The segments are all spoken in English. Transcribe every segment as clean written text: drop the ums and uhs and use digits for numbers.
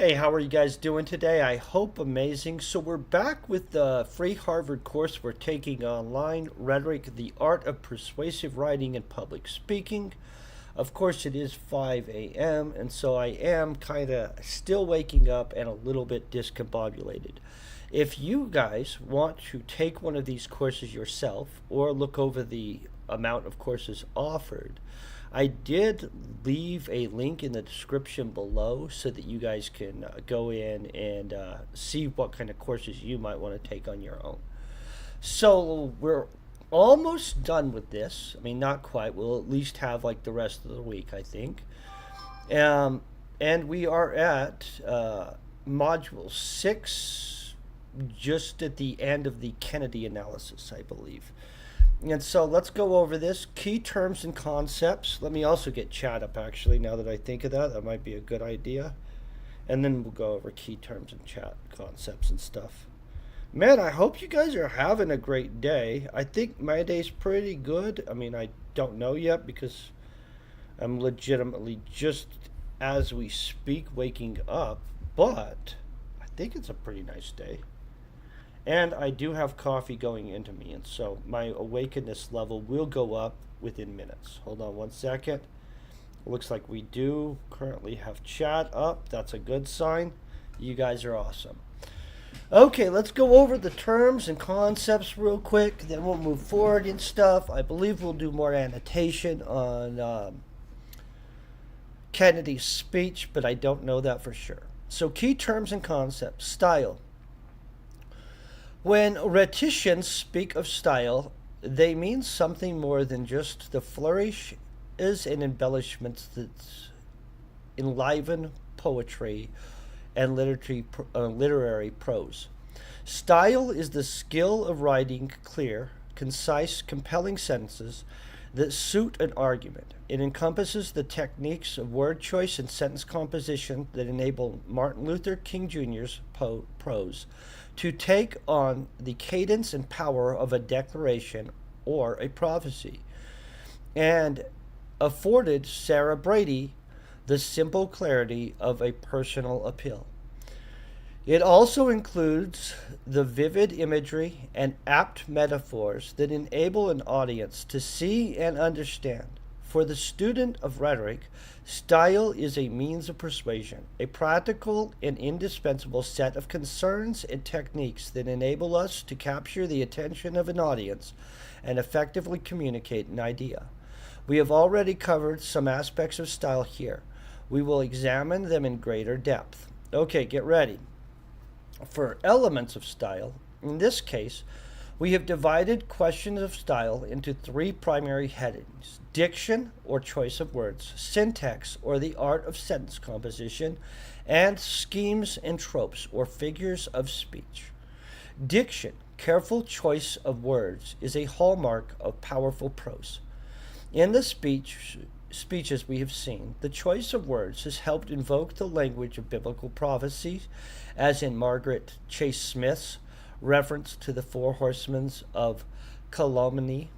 Hey, how are you guys doing today? I hope amazing. So we're back with the free Harvard course we're taking online, Rhetoric, the Art of Persuasive Writing and Public Speaking. Of course, it is 5 a.m., and so I am kind of still waking up and a little bit discombobulated. If you guys want to take one of these courses yourself or look over the amount of courses offered, I did leave a link in the description below so that you guys can go in and see what kind of courses you might want to take on your own. So we're almost done with this. I mean, not quite. We'll at least have like the rest of the week, I think. Um, and we are at module 6, just at the end of the Kennedy analysis, I believe. And so let's go over this. Key terms and concepts. Let me also get chat up, actually, now that I think of that. That might be a good idea. And then we'll go over key terms and chat concepts and stuff. Man, I hope you guys are having a great day. I think my day's pretty good. I mean, I don't know yet because I'm legitimately just as we speak waking up. But I think it's a pretty nice day. And I do have coffee going into me, and so my awakeness level will go up within minutes. Hold on one second. Looks like we do currently have chat up. That's a good sign. You guys are awesome. Okay, let's go over the terms and concepts real quick. Then we'll move forward and stuff. I believe we'll do more annotation on Kennedy's speech, but I don't know that for sure. So key terms and concepts. Style. When rhetoricians speak of style, they mean something more than just the flourishes and embellishments that enliven poetry and literary prose. Style is the skill of writing clear, concise, compelling sentences that suit an argument. It encompasses the techniques of word choice and sentence composition that enable Martin Luther King Jr.'s prose to take on the cadence and power of a declaration or a prophecy, and afforded Sarah Brady the simple clarity of a personal appeal. It also includes the vivid imagery and apt metaphors that enable an audience to see and understand. For the student of rhetoric, style is a means of persuasion, a practical and indispensable set of concerns and techniques that enable us to capture the attention of an audience and effectively communicate an idea. We have already covered some aspects of style here. We will examine them in greater depth. Okay, get ready. For elements of style, in this case, we have divided questions of style into 3 primary headings: diction, or choice of words; syntax, or the art of sentence composition; and schemes and tropes, or figures of speech. Diction, careful choice of words, is a hallmark of powerful prose. In the speeches we have seen, the choice of words has helped invoke the language of biblical prophecy, as in Margaret Chase Smith's reference to the 4 horsemen of calumny,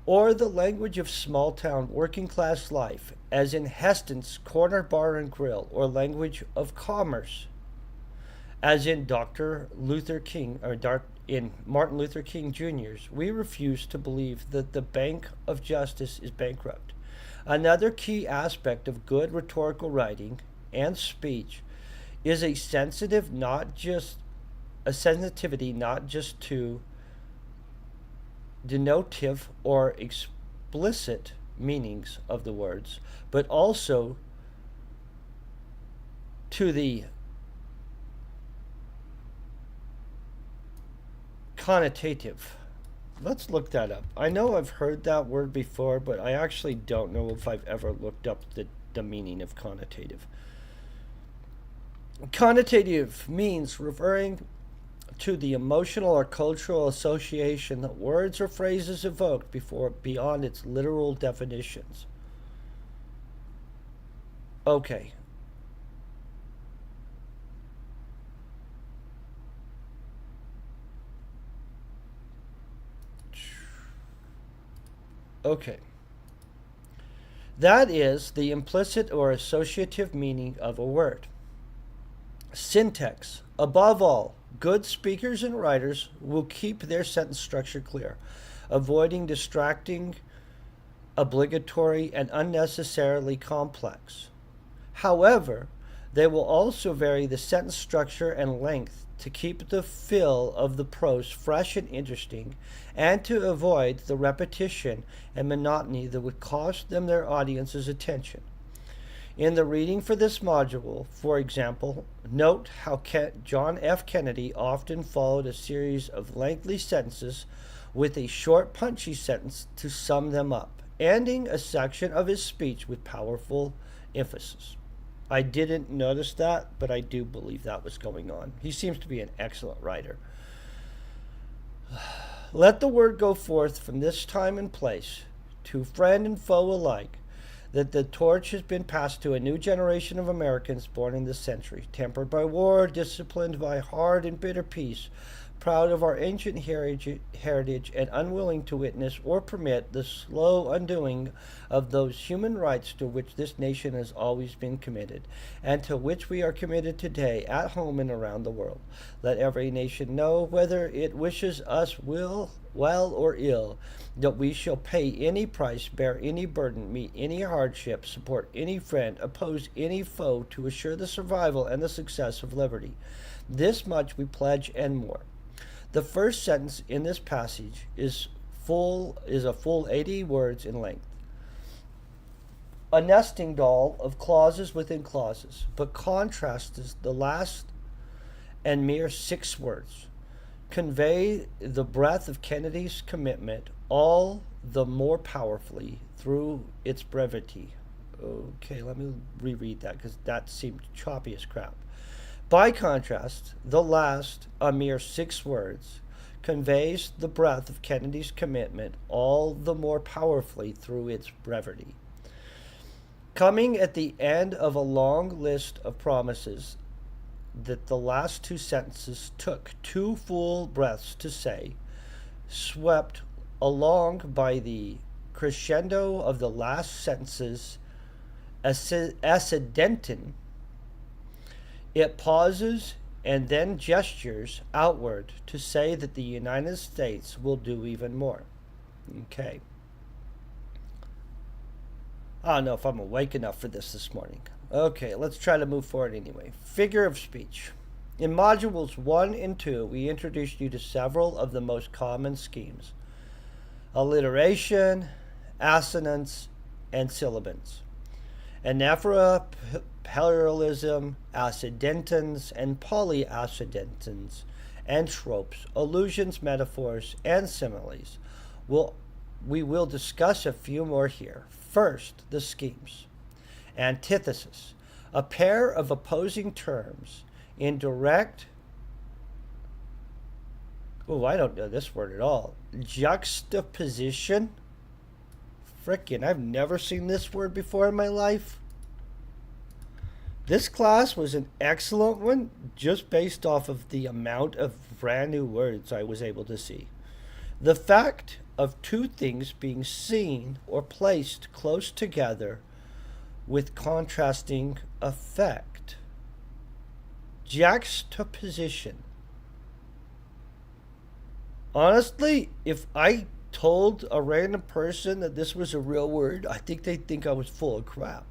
or the language of small-town working-class life, as in Heston's Corner Bar and Grill, or language of commerce, as in in Martin Luther King Jr.'s "We refuse to believe that the Bank of Justice is bankrupt." Another key aspect of good rhetorical writing and speech is a sensitivity not just to denotive or explicit meanings of the words, but also to the connotative. Let's look that up. I know I've heard that word before, but I actually don't know if I've ever looked up the meaning of connotative. Connotative means referring to the emotional or cultural association that words or phrases evoke beyond its literal definitions. Okay. Okay. That is the implicit or associative meaning of a word. Syntax. Above all, good speakers and writers will keep their sentence structure clear, avoiding distracting, obligatory, and unnecessarily complex. However, they will also vary the sentence structure and length to keep the feel of the prose fresh and interesting, and to avoid the repetition and monotony that would cost them their audience's attention. In the reading for this module, for example, note how John F. Kennedy often followed a series of lengthy sentences with a short, punchy sentence to sum them up, ending a section of his speech with powerful emphasis. I didn't notice that, but I do believe that was going on. He seems to be an excellent writer. Let the word go forth from this time and place, to friend and foe alike, that the torch has been passed to a new generation of Americans born in this century, tempered by war, disciplined by hard and bitter peace, proud of our ancient heritage, and unwilling to witness or permit the slow undoing of those human rights to which this nation has always been committed, and to which we are committed today at home and around the world. Let every nation know, whether it wishes us well or ill, that we shall pay any price, bear any burden, meet any hardship, support any friend, oppose any foe, to assure the survival and the success of liberty. This much we pledge and more. The first sentence in this passage is a full 80 words in length. A nesting doll of clauses within clauses, but contrasts the last and mere 6 words. Convey the breadth of Kennedy's commitment all the more powerfully through its brevity. Okay, let me reread that because that seemed choppy as crap. By contrast, the last, a mere 6 words, conveys the breadth of Kennedy's commitment all the more powerfully through its brevity. Coming at the end of a long list of promises that the last 2 sentences took 2 full breaths to say, swept along by the crescendo of the last sentence's accidentin, it pauses and then gestures outward to say that the United States will do even more. Okay. I don't know if I'm awake enough for this morning. Okay, let's try to move forward anyway. Figure of speech. In modules 1 and 2, we introduced you to several of the most common schemes: alliteration, assonance, and sibilants, anaphora, parallelism, accidentins, and polyaccidentins, and tropes, allusions, metaphors, and similes. We will discuss a few more here. First, the schemes. Antithesis, a pair of opposing terms in direct, I don't know this word at all, juxtaposition. Frickin', I've never seen this word before in my life. This class was an excellent one just based off of the amount of brand new words I was able to see. The fact of 2 things being seen or placed close together with contrasting effect. Juxtaposition. Honestly, if I told a random person that this was a real word, I think they'd think I was full of crap.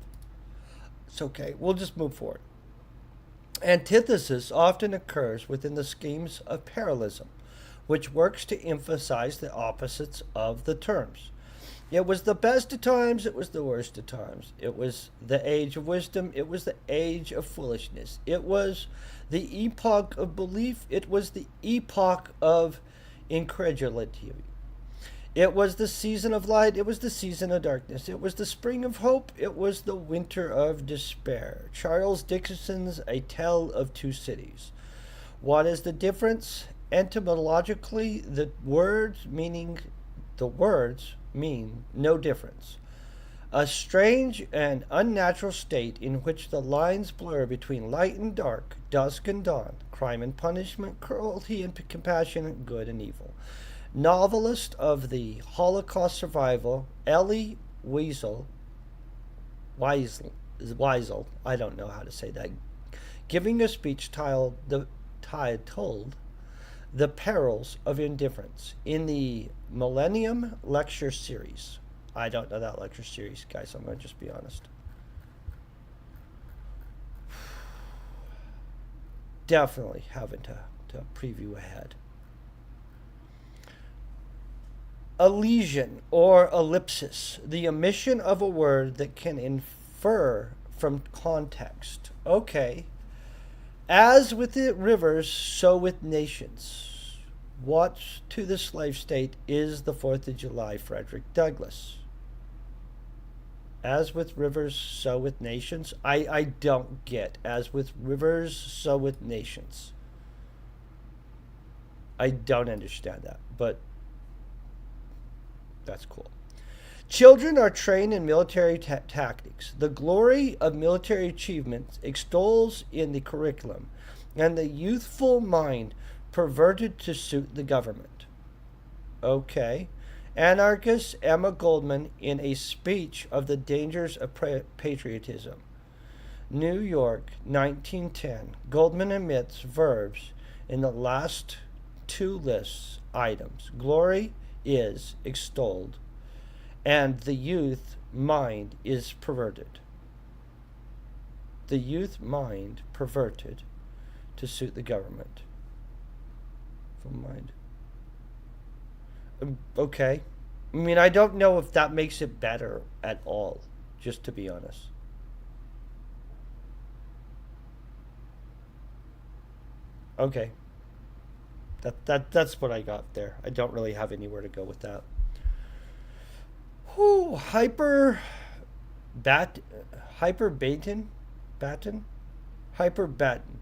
It's okay. We'll just move forward. Antithesis often occurs within the schemes of parallelism, which works to emphasize the opposites of the terms. It was the best of times, it was the worst of times. It was the age of wisdom, it was the age of foolishness. It was the epoch of belief, it was the epoch of incredulity. It was the season of light, it was the season of darkness. It was the spring of hope, it was the winter of despair. Charles Dickens's A Tale of Two Cities. What is the difference? Etymologically, the words mean no difference. A strange and unnatural state in which the lines blur between light and dark, dusk and dawn, crime and punishment, cruelty and compassion, good and evil. Novelist of the Holocaust survival, Elie Wiesel, I don't know how to say that, giving a speech titled The Perils of Indifference in the Millennium Lecture Series. I don't know that lecture series, guys. I'm going to just be honest. Definitely having to preview ahead. Elision or ellipsis, the omission of a word that can infer from context. Okay. As with the rivers, so with nations. What to the slave state is the 4th of July, Frederick Douglass? As with rivers, so with nations. I don't get. As with rivers, so with nations. I don't understand that, but that's cool. Children are trained in military tactics. The glory of military achievements extols in the curriculum, and the youthful mind perverted to suit the government. Okay. Anarchist Emma Goldman in a speech of the dangers of patriotism. New York, 1910. Goldman omits verbs in the last two lists items. Glory is extolled, and the youth mind is perverted. The youth mind perverted to suit the government. From mind. Okay. I mean, I don't know if that makes it better at all, just to be honest. Okay. That's what I got there. I don't really have anywhere to go with that. Whew, bat hyper baton hyper baton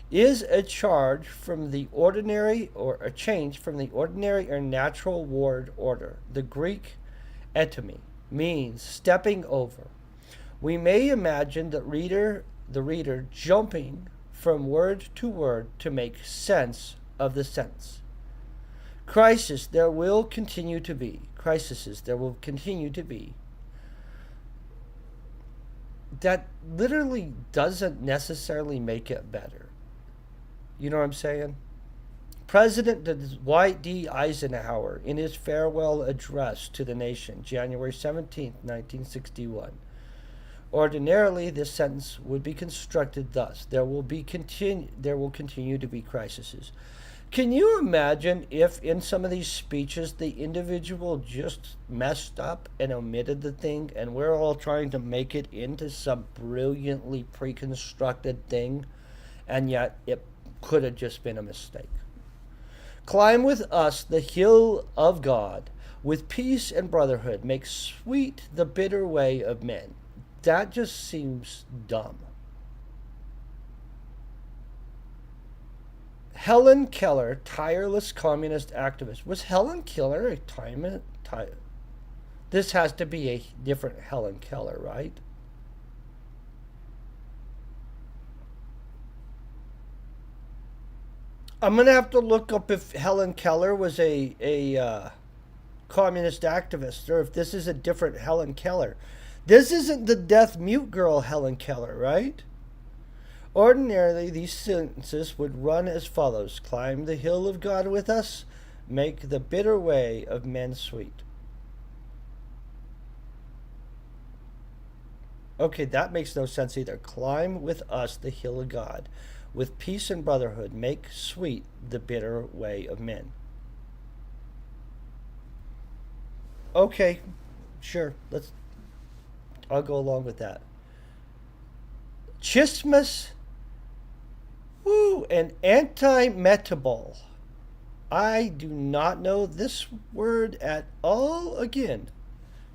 is a charge from the ordinary or a change from the ordinary or natural word order. The Greek etome means stepping over. We may imagine the reader jumping from word to word to make sense of the sentence. Crises there will continue to be. Crises there will continue to be. That literally doesn't necessarily make it better. You know what I'm saying? President Dwight D. Eisenhower, in his farewell address to the nation, January 17, 1961. Ordinarily, this sentence would be constructed thus: there will continue to be crises. Can you imagine if in some of these speeches the individual just messed up and omitted the thing, and we're all trying to make it into some brilliantly pre-constructed thing, and yet it could have just been a mistake? Climb with us the hill of God, with peace and brotherhood, make sweet the bitter way of men. That just seems dumb. Helen Keller, tireless communist activist. Was Helen Keller a time? This has to be a different Helen Keller, right? I'm going to have to look up if Helen Keller was a communist activist, or if this is a different Helen Keller. This isn't the deaf mute girl Helen Keller, right? Ordinarily, these sentences would run as follows: climb the hill of God with us, make the bitter way of men sweet. Okay, that makes no sense either. Climb with us the hill of God, with peace and brotherhood, make sweet the bitter way of men. Okay, sure. I'll go along with that. Chismus, and anti-metabol. I do not know this word at all. Again,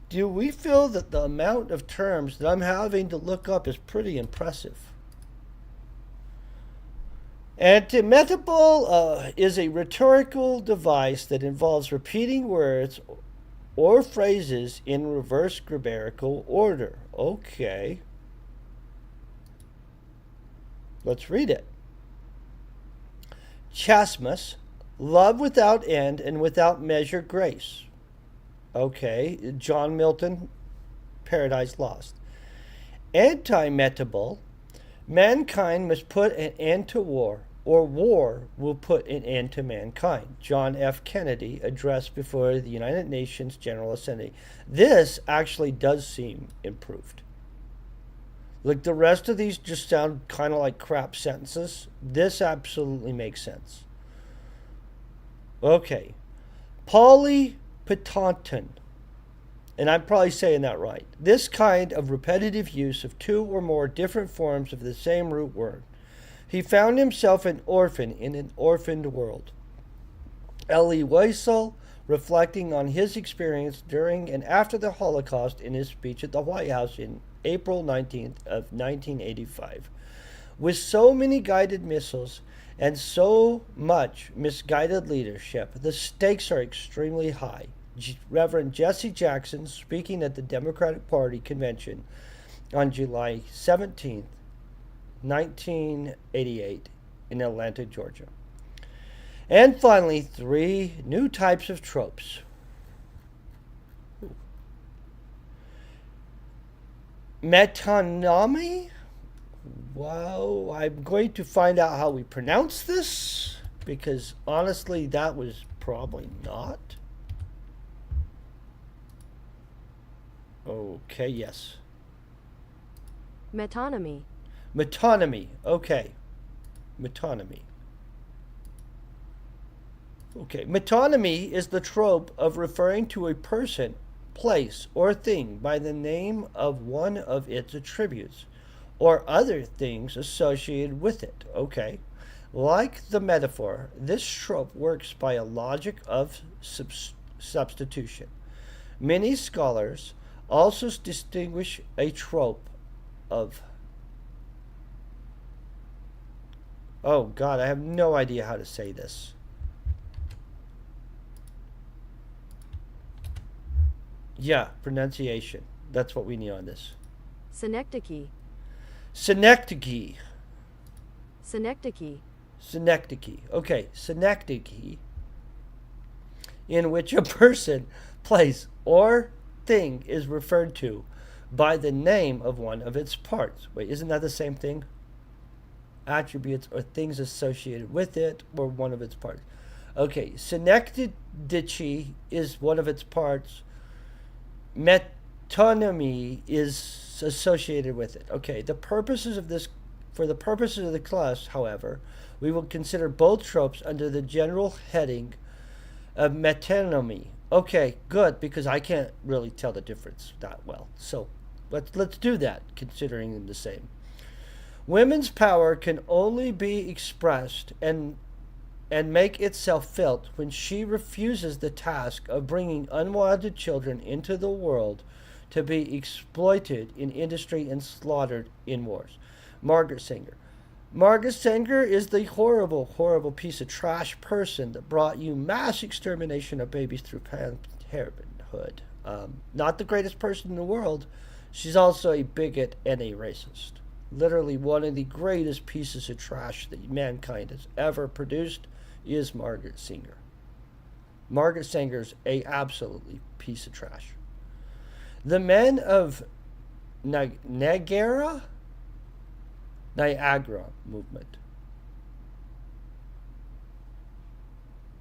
do we feel that the amount of terms that I'm having to look up is pretty impressive? Antimetabole is a rhetorical device that involves repeating words or phrases in reverse grammatical order. Okay. Let's read it. Chasmus, love without end and without measure grace. Okay, John Milton, Paradise Lost. Antimetabole Mankind must put an end to war, or war will put an end to mankind. John F. Kennedy addressed before the United Nations General Assembly. This actually does seem improved. Like the rest of these just sound kind of like crap sentences. This absolutely makes sense. Okay. Polyptonton. And I'm probably saying that right. This kind of repetitive use of two or more different forms of the same root word. He found himself an orphan in an orphaned world. Elie Wiesel, reflecting on his experience during and after the Holocaust in his speech at the White House in April 19th of 1985. With so many guided missiles and so much misguided leadership, the stakes are extremely high. Reverend Jesse Jackson, speaking at the Democratic Party convention on July 17th, 1988, in Atlanta, Georgia. And finally, 3 new types of tropes. Metonymy? Well, I'm going to find out how we pronounce this, because honestly, that was probably not. Okay, yes. Metonymy. Metonymy. Okay. Metonymy. Okay. Metonymy is the trope of referring to a person, place, or thing by the name of one of its attributes or other things associated with it. Okay. Like the metaphor, this trope works by a logic of substitution. Many scholars also distinguish a trope of... Oh, God, I have no idea how to say this. Yeah, pronunciation. That's what we need on this. Synecdoche. Synecdoche. Synecdoche. Synecdoche. Okay, synecdoche, in which a person, place, or thing is referred to by the name of one of its parts. Wait, isn't that the same thing? Attributes or things associated with it or one of its parts. Okay, synecdoche is one of its parts. Metonymy is associated with it. Okay, for the purposes of the class, however, we will consider both tropes under the general heading of metonymy. Okay, good, because I can't really tell the difference that well. So let's do that, considering them the same. Women's power can only be expressed and make itself felt when she refuses the task of bringing unwanted children into the world to be exploited in industry and slaughtered in wars. Margaret Sanger. Margaret Sanger is the horrible, horrible piece of trash person that brought you mass extermination of babies through parenthood. Not the greatest person in the world. She's also a bigot and a racist. Literally one of the greatest pieces of trash that mankind has ever produced is Margaret Sanger. Margaret Sanger's a absolutely piece of trash. The men of Niagara movement.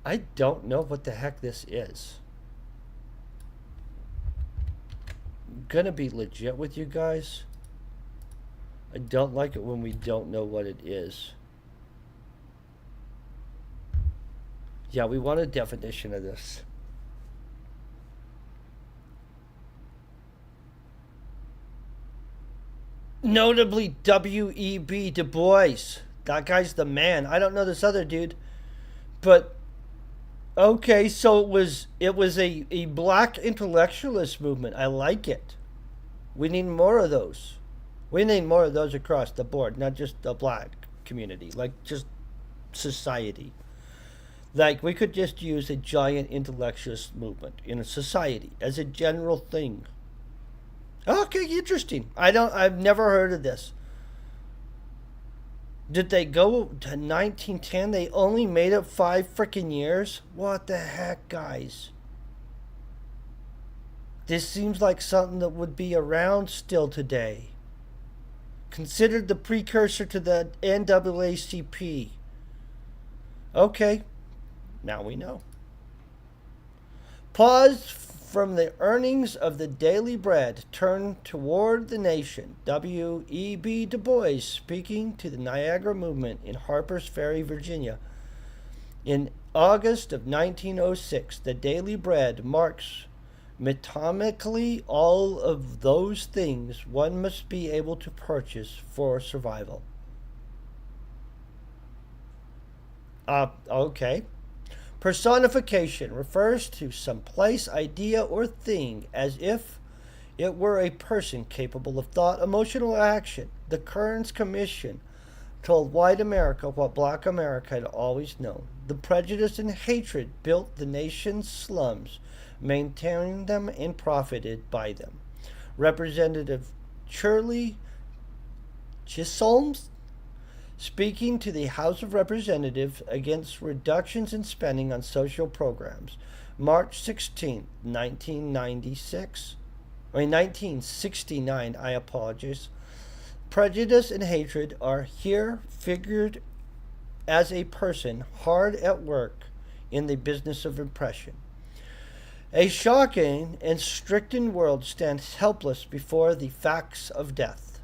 I don't know what the heck this is. I'm gonna be legit with you guys. I don't like it when we don't know what it is. Yeah, we want a definition of this. Notably, W.E.B. Du Bois. That guy's the man. I don't know this other dude. But, okay, so it was a black intellectualist movement. I like it. We need more of those. We need more of those across the board, not just the black community, like just society. Like, we could just use a giant intellectualist movement in a society as a general thing. Okay, interesting. I've never heard of this. Did they go to 1910? They only made it 5 freaking years? What the heck, guys? This seems like something that would be around still today. considered the precursor to the NAACP. Okay, now we know. Pause from the earnings of the daily bread, turn toward the nation. W.E.B. Du Bois speaking to the Niagara movement in Harper's Ferry, Virginia. In August of 1906, the daily bread marks metomically all of those things one must be able to purchase for survival. Okay. Personification refers to some place, idea, or thing as if it were a person capable of thought, emotional action. The Kearns Commission told white America what black America had always known. The prejudice and hatred built the nation's slums, maintained them, and profited by them. Representative Shirley Chisholm, speaking to the House of Representatives against reductions in spending on social programs, March 16, 1969, I apologize. Prejudice and hatred are here figured as a person hard at work in the business of impression. A shocking and stricken world stands helpless before the facts of death.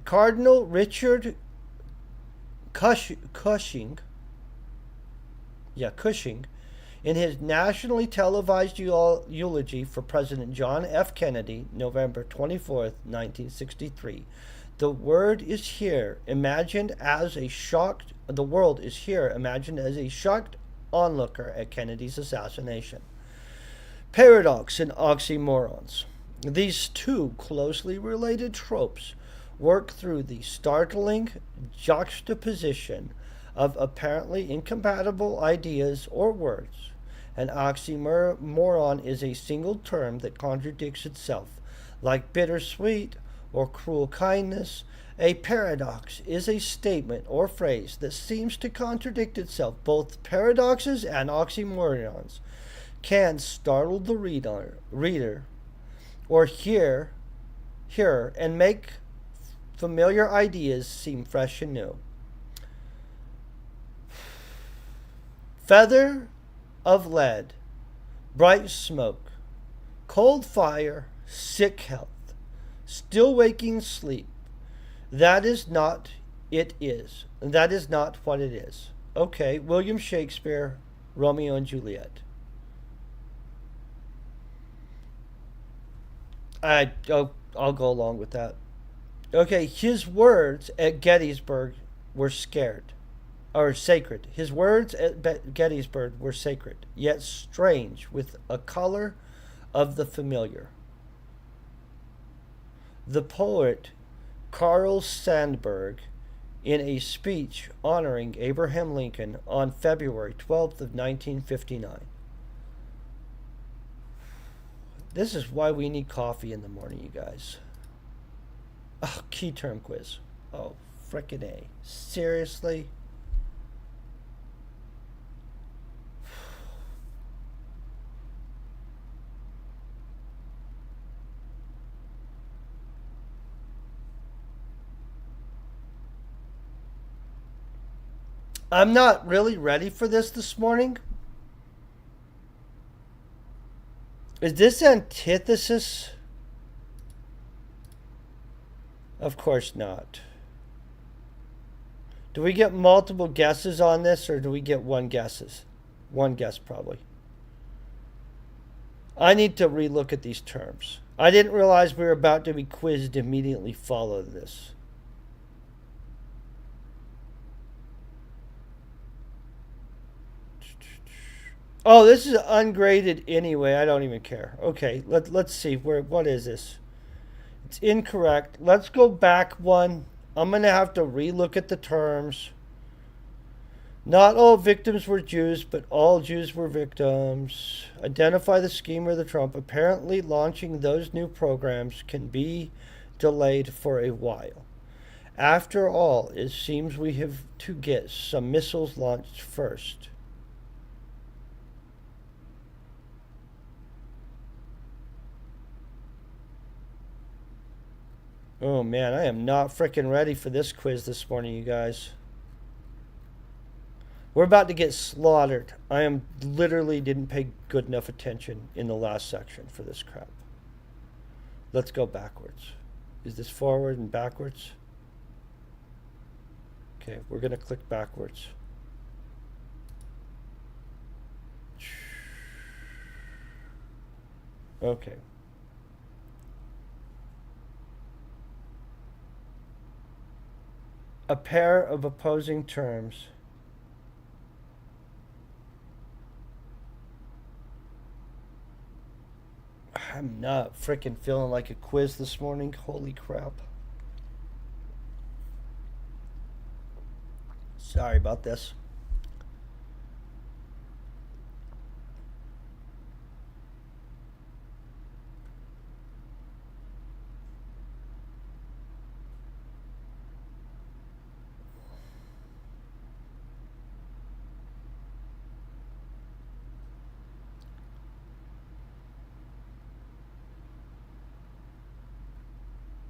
Cardinal Richard Cushing, in his nationally televised eulogy for President John F. Kennedy, November 24th, 1963, the world is here imagined as a shocked onlooker at Kennedy's assassination. Paradox and oxymorons. These two closely related tropes work through the startling juxtaposition of apparently incompatible ideas or words. An oxymoron is a single term that contradicts itself, like bittersweet or cruel kindness. A paradox is a statement or phrase that seems to contradict itself. Both paradoxes and oxymorons can startle the reader or hearer and make familiar ideas seem fresh and new. Feather of lead, bright smoke, cold fire, sick health, still waking sleep. That is not it is. That is not what it is. Okay, William Shakespeare, Romeo and Juliet. I'll go along with that. Okay, his words at Gettysburg were sacred. His words at Gettysburg were sacred, yet strange, with a color of the familiar. The poet Carl Sandburg, in a speech honoring Abraham Lincoln on February 12th of 1959. This is why we need coffee in the morning, you guys. Oh, key term quiz. Oh, frickin' A. Seriously? I'm not really ready for this morning. Is this antithesis? Of course not. Do we get multiple guesses on this, or do we get one guess probably. I need to relook at these terms. I didn't realize we were about to be quizzed immediately follow this. Oh, this is ungraded anyway. I don't even care. Okay, let's see. What is this? It's incorrect. Let's go back one. I'm going to have to relook at the terms. Not all victims were Jews, but all Jews were victims. Identify the scheme or the Trump. Apparently, launching those new programs can be delayed for a while. After all, it seems we have to get some missiles launched first. Oh man, I am not freaking ready for this quiz this morning, you guys. We're about to get slaughtered. I am literally didn't pay good enough attention in the last section for this crap. Let's go backwards. Is this forward and backwards? Okay, we're going to click backwards. Okay. A pair of opposing terms. I'm not freaking feeling like a quiz this morning. Holy crap. Sorry about this.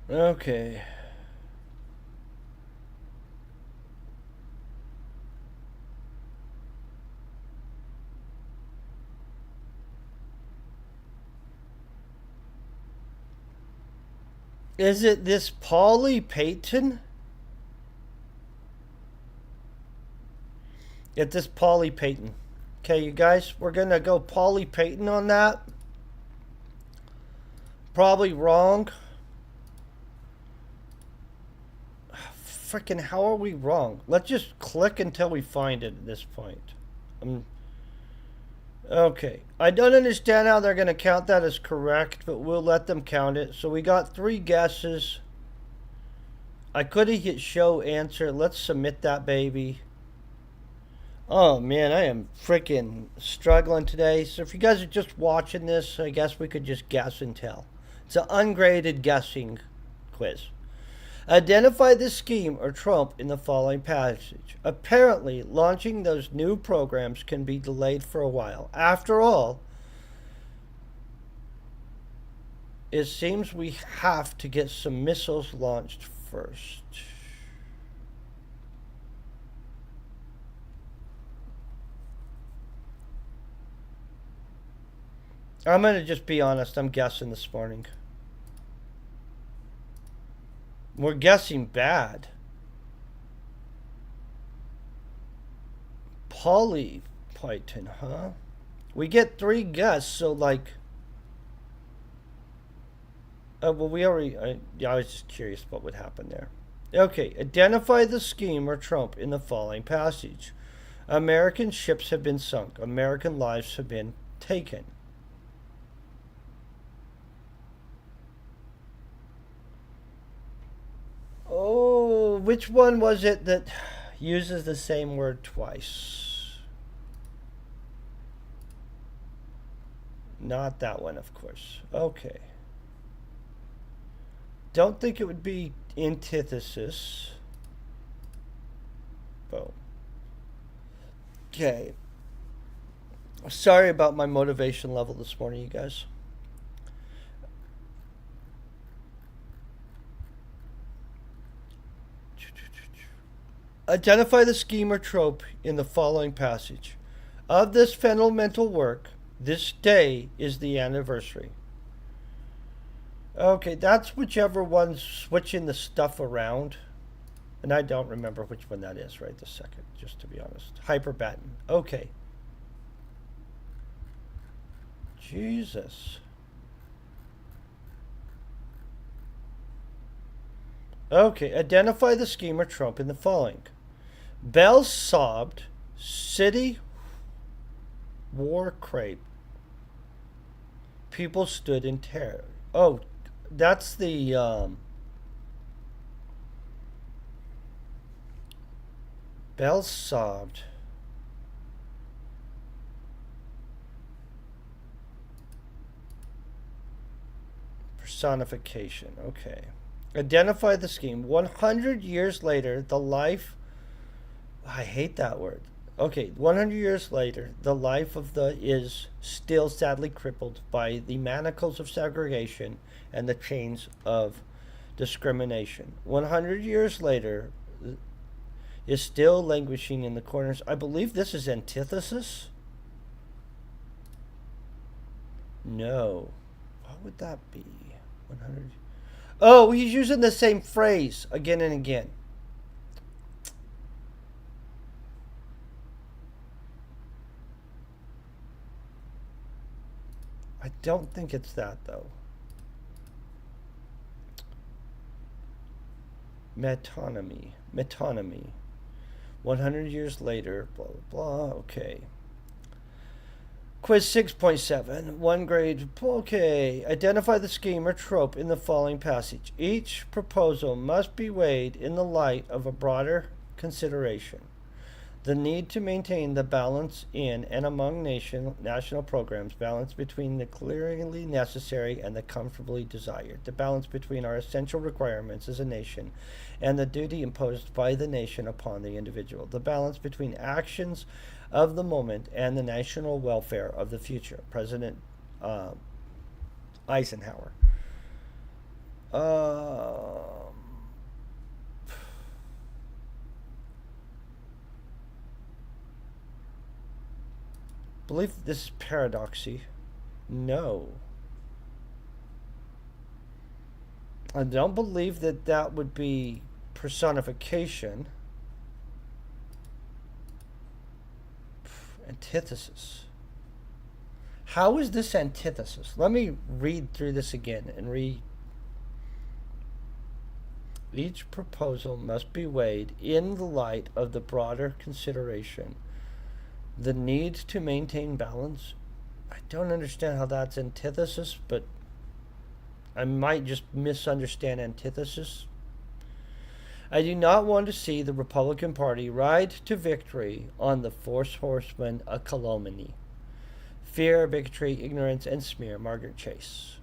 Okay. Is it this Polly Payton? It's this Polly Payton. Okay, you guys, we're going to go Polly Payton on that. Probably wrong. Freaking, how are we wrong? Let's just click until we find it at this point. Okay. I don't understand how they're going to count that as correct, but we'll let them count it. So we got 3 guesses. I could have hit show answer. Let's submit that baby. Oh man, I am freaking struggling today. So if you guys are just watching this, I guess we could just guess and tell. It's an ungraded guessing quiz. Identify the scheme or trope in the following passage. Apparently, launching those new programs can be delayed for a while. After all, it seems we have to get some missiles launched first. I'm going to just be honest. I'm guessing this morning. We're guessing bad. Polly Python, huh? We get 3 guesses, so like... well, we already... I was just curious what would happen there. Okay, identify the scheme or trope in the following passage. American ships have been sunk. American lives have been taken. Oh, which one was it that uses the same word twice? Not that one, of course. Okay. Don't think it would be antithesis. Boom. Okay. Sorry about my motivation level this morning, you guys. Identify the scheme or trope in the following passage. Of this fundamental work, this day is the anniversary. Okay, that's whichever one's switching the stuff around. And I don't remember which one that is right this second, just to be honest. Hyperbaton. Okay. Jesus. Okay, identify the scheme or trope in the following. Bells sobbed, city war crepe. People stood in terror. Oh, that's the bells sobbed. Personification. Okay. Identify the scheme. 100 years later, the life... I hate that word. Okay, 100 years later, the life of the is still sadly crippled by the manacles of segregation and the chains of discrimination. 100 years later, is still languishing in the corners. I believe this is antithesis. No. What would that be? 100. Oh, he's using the same phrase again and again. I don't think it's that, though. Metonymy. 100 years later, blah, blah, blah. Okay. Quiz 6.7, 1 grade. Okay. Identify the scheme or trope in the following passage. Each proposal must be weighed in the light of a broader consideration. The need to maintain the balance in and among national programs, balance between the clearly necessary and the comfortably desired, the balance between our essential requirements as a nation and the duty imposed by the nation upon the individual, the balance between actions of the moment and the national welfare of the future. President Eisenhower. Believe this is paradoxy. No. I don't believe that that would be personification. Antithesis. How is this antithesis? Let me read through this again and read. Each proposal must be weighed in the light of the broader consideration. The need to maintain balance. I don't understand how that's antithesis, but I might just misunderstand antithesis. I do not want to see the Republican Party ride to victory on the four horsemen of calumny. Fear, bigotry, ignorance, and smear. Margaret Chase.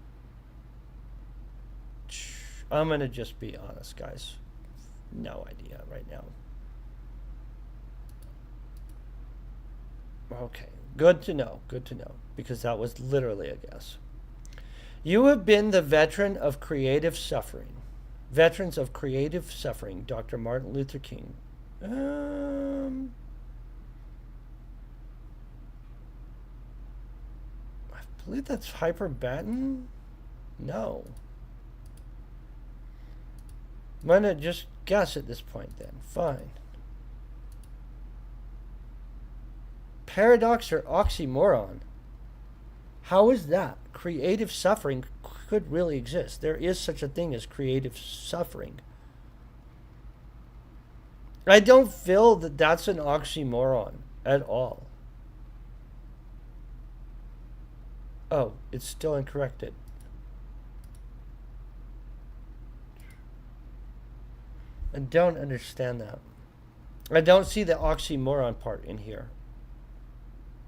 I'm going to just be honest, guys. No idea right now. Okay, good to know, because that was literally a guess. You have been the veteran of creative suffering. Veterans of creative suffering, Dr. Martin Luther King. I believe that's Hyperbaton? No. I'm going to just guess at this point then. Fine. Paradox or oxymoron? How is that? Creative suffering could really exist. There is such a thing as creative suffering. I don't feel that that's an oxymoron at all. Oh, it's still incorrected. I don't understand that. I don't see the oxymoron part in here.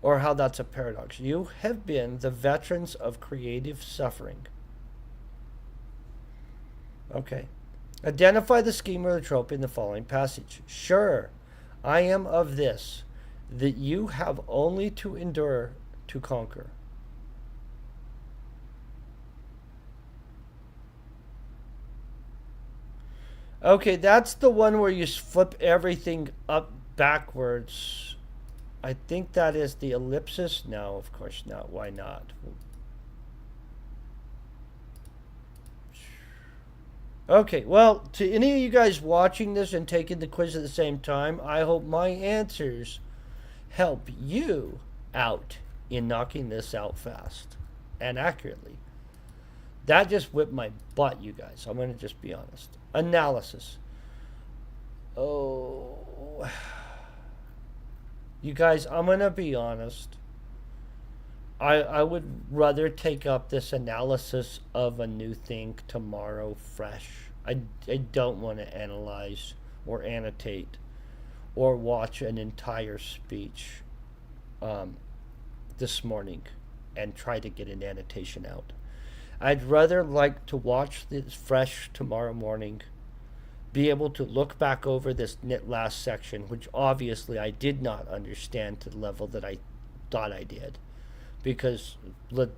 Or how that's a paradox. You have been the veterans of creative suffering. Okay. Identify the scheme or the trope in the following passage. Sure, I am of this, that you have only to endure to conquer. Okay, that's the one where you flip everything up backwards. I think that is the ellipsis. No, of course not. Why not? Okay, well, to any of you guys watching this and taking the quiz at the same time, I hope my answers help you out in knocking this out fast and accurately. That just whipped my butt, you guys. I'm going to just be honest. Analysis. Oh... You guys, I'm going to be honest. I would rather take up this analysis of a new thing tomorrow fresh. I don't want to analyze or annotate or watch an entire speech this morning and try to get an annotation out. I'd rather like to watch this fresh tomorrow morning, be able to look back over this last section, which obviously I did not understand to the level that I thought I did, because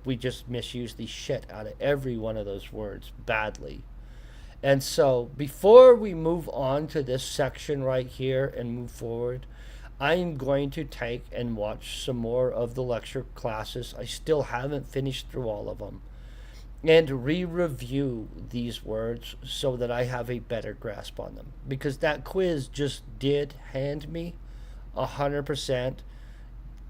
we just misused the shit out of every one of those words badly. And so, before we move on to this section right here and move forward, I'm going to take and watch some more of the lecture classes. I still haven't finished through all of them. And re review these words so that I have a better grasp on them. Because that quiz just did hand me 100%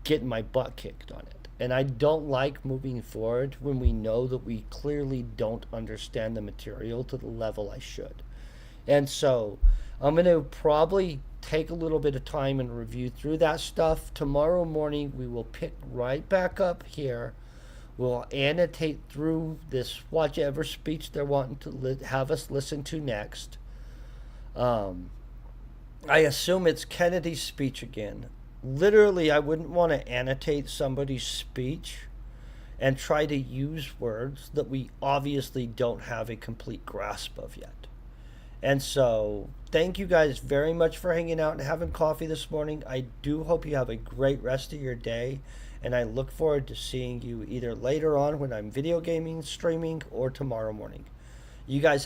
getting my butt kicked on it. And I don't like moving forward when we know that we clearly don't understand the material to the level I should. And so I'm going to probably take a little bit of time and review through that stuff. Tomorrow morning, we will pick right back up here. We'll annotate through this, whatever speech they're wanting to have us listen to next. Um, I assume it's Kennedy's speech again. Literally, I wouldn't want to annotate somebody's speech and try to use words that we obviously don't have a complete grasp of yet. And so, thank you guys very much for hanging out and having coffee this morning. I do hope you have a great rest of your day, and I look forward to seeing you either later on when I'm video gaming, streaming, or tomorrow morning. You guys